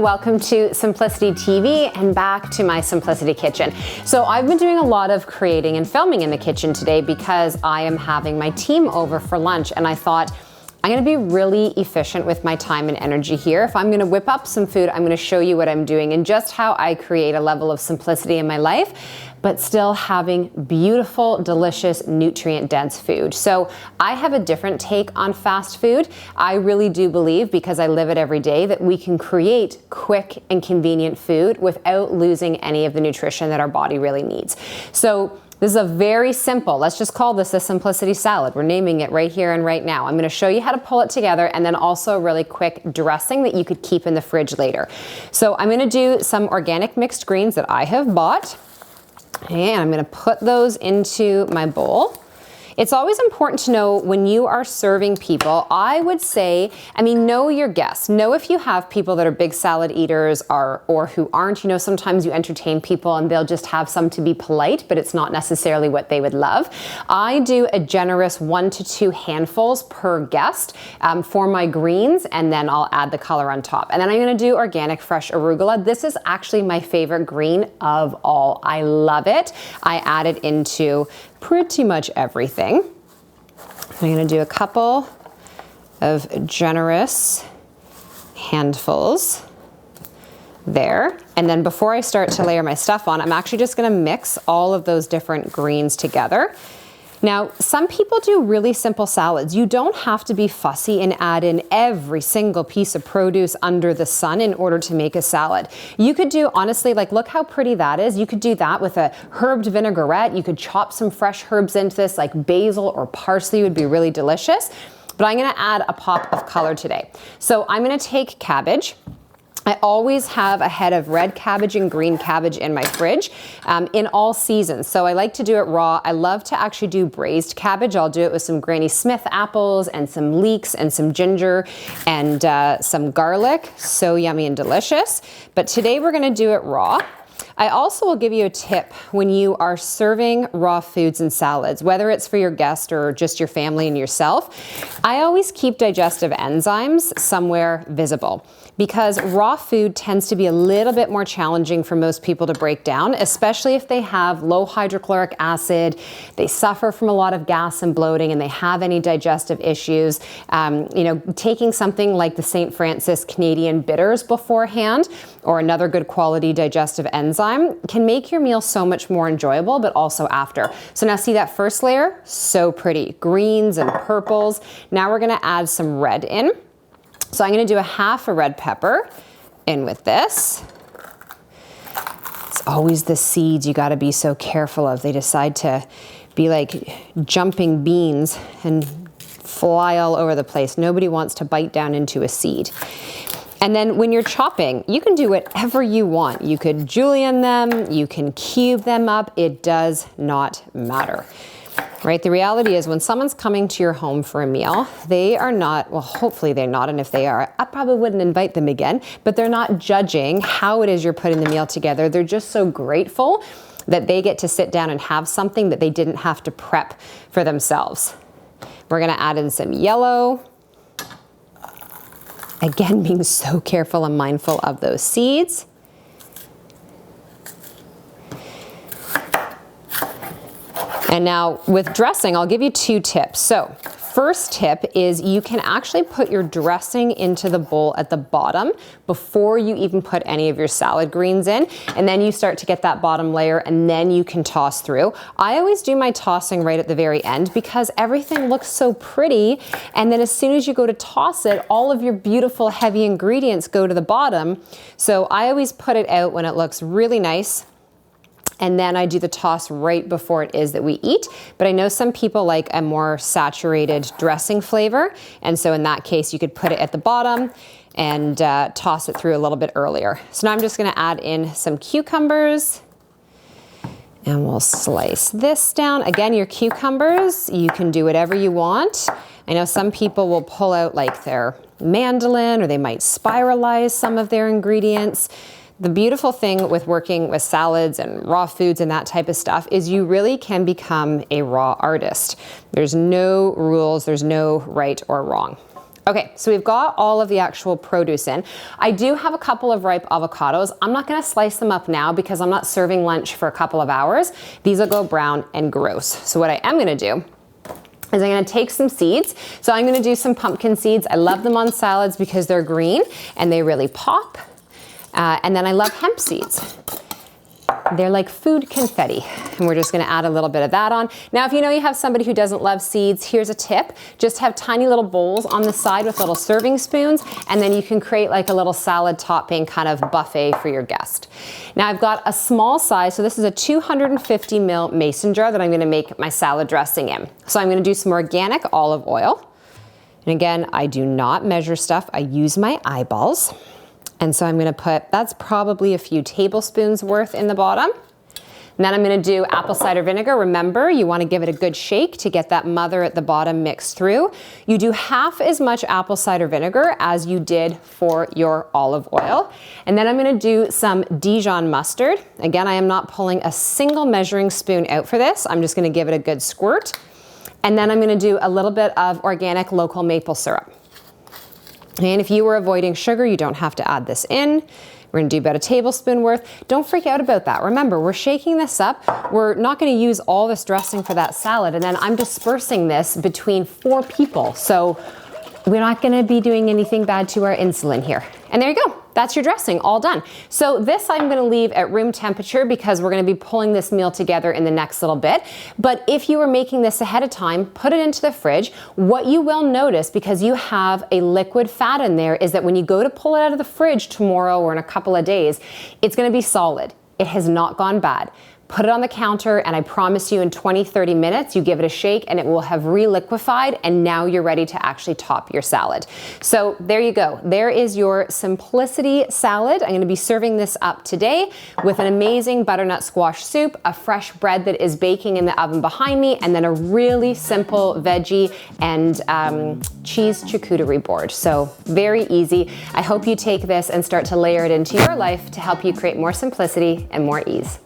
everyone, welcome to Simplicity TV and back to my Simplicity Kitchen. So I've been doing a lot of creating and filming in the kitchen today because I am having my team over for lunch, and I thought I'm gonna be really efficient with my time and energy here. If I'm gonna whip up some food, I'm gonna show you what I'm doing and just how I create a level of simplicity in my life, but still having beautiful, delicious, nutrient-dense food. So I have a different take on fast food. I really do believe, because I live it every day, that we can create quick and convenient food without losing any of the nutrition that our body really needs. So this is a very simple, let's just call this a simplicity salad. We're naming it right here and right now. I'm gonna show you how to pull it together, and then also a really quick dressing that you could keep in the fridge later. So I'm gonna do some organic mixed greens that I have bought, and I'm gonna put those into my bowl. It's always important to know when you are serving people, I would say, know your guests. Know if you have people that are big salad eaters or who aren't. You know, sometimes you entertain people and they'll just have some to be polite, but it's not necessarily what they would love. I do a generous 1 to 2 handfuls per guest for my greens, and then I'll add the color on top. And then I'm gonna do organic fresh arugula. This is actually my favorite green of all. I love it. I add it into pretty much everything. I'm gonna do a couple of generous handfuls there. And then before I start to layer my stuff on, I'm actually just gonna mix all of those different greens together. Now, some people do really simple salads. You don't have to be fussy and add in every single piece of produce under the sun in order to make a salad. You could do, honestly, like, look how pretty that is. You could do that with a herbed vinaigrette. You could chop some fresh herbs into this, like basil or parsley would be really delicious. But I'm gonna add a pop of color today. So I'm gonna take cabbage. I always have a head of red cabbage and green cabbage in my fridge in all seasons. So I like to do it raw. I love to actually do braised cabbage. I'll do it with some Granny Smith apples and some leeks and some ginger and some garlic. So yummy and delicious. But today we're gonna do it raw. I also will give you a tip when you are serving raw foods and salads, whether it's for your guest or just your family and yourself. I always keep digestive enzymes somewhere visible, because raw food tends to be a little bit more challenging for most people to break down, especially if they have low hydrochloric acid, they suffer from a lot of gas and bloating, and they have any digestive issues. Taking something like the St. Francis Canadian bitters beforehand, or another good quality digestive enzyme, can make your meal so much more enjoyable, but also after. So now see that first layer? So pretty. Greens and purples. Now we're gonna add some red in. So I'm gonna do a half a red pepper in with this. It's always the seeds you gotta be so careful of. They decide to be like jumping beans and fly all over the place. Nobody wants to bite down into a seed. And then when you're chopping, you can do whatever you want. You could julienne them, you can cube them up, it does not matter. Right? The reality is, when someone's coming to your home for a meal, they are not, well, hopefully they're not, and if they are, I probably wouldn't invite them again, but they're not judging how it is you're putting the meal together. They're just so grateful that they get to sit down and have something that they didn't have to prep for themselves. We're gonna add in some yellow. Again, being so careful and mindful of those seeds. And now with dressing, I'll give you 2 tips. So first tip is you can actually put your dressing into the bowl at the bottom before you even put any of your salad greens in. And then you start to get that bottom layer, and then you can toss through. I always do my tossing right at the very end because everything looks so pretty. And then as soon as you go to toss it, all of your beautiful heavy ingredients go to the bottom. So I always put it out when it looks really nice. And then I do the toss right before it is that we eat. But I know some people like a more saturated dressing flavor. And so in that case, you could put it at the bottom and toss it through a little bit earlier. So now I'm just gonna add in some cucumbers, and we'll slice this down. Again, your cucumbers, you can do whatever you want. I know some people will pull out like their mandolin, or they might spiralize some of their ingredients. The beautiful thing with working with salads and raw foods and that type of stuff is you really can become a raw artist. There's no rules, there's no right or wrong. Okay, so we've got all of the actual produce in. I do have a couple of ripe avocados. I'm not gonna slice them up now because I'm not serving lunch for a couple of hours. These will go brown and gross. So what I am gonna do is I'm gonna take some seeds. So I'm gonna do some pumpkin seeds. I love them on salads because they're green and they really pop. And then I love hemp seeds. They're like food confetti, and we're just gonna add a little bit of that on. Now, if you know you have somebody who doesn't love seeds, here's a tip. Just have tiny little bowls on the side with little serving spoons, and then you can create like a little salad topping kind of buffet for your guest. Now, I've got a small size, so this is a 250 ml mason jar that I'm gonna make my salad dressing in. So I'm gonna do some organic olive oil. And again, I do not measure stuff, I use my eyeballs. And so I'm gonna put, that's probably a few tablespoons worth in the bottom. And then I'm gonna do apple cider vinegar. Remember, you wanna give it a good shake to get that mother at the bottom mixed through. You do half as much apple cider vinegar as you did for your olive oil. And then I'm gonna do some Dijon mustard. Again, I am not pulling a single measuring spoon out for this. I'm just gonna give it a good squirt. And then I'm gonna do a little bit of organic local maple syrup. And if you were avoiding sugar, you don't have to add this in. We're gonna do about a tablespoon worth. Don't freak out about that. Remember, we're shaking this up. We're not gonna use all this dressing for that salad, and then I'm dispersing this between 4 people. So we're not gonna be doing anything bad to our insulin here. And there you go. That's your dressing, all done. So this I'm gonna leave at room temperature because we're gonna be pulling this meal together in the next little bit. But if you were making this ahead of time, put it into the fridge. What you will notice, because you have a liquid fat in there, is that when you go to pull it out of the fridge tomorrow or in a couple of days, it's gonna be solid. It has not gone bad. Put it on the counter, and I promise you in 20-30 minutes, you give it a shake and it will have re-liquefied, and now you're ready to actually top your salad. So there you go. There is your Simplicity salad. I'm gonna be serving this up today with an amazing butternut squash soup, a fresh bread that is baking in the oven behind me, and then a really simple veggie and cheese charcuterie board. So very easy. I hope you take this and start to layer it into your life to help you create more simplicity and more ease.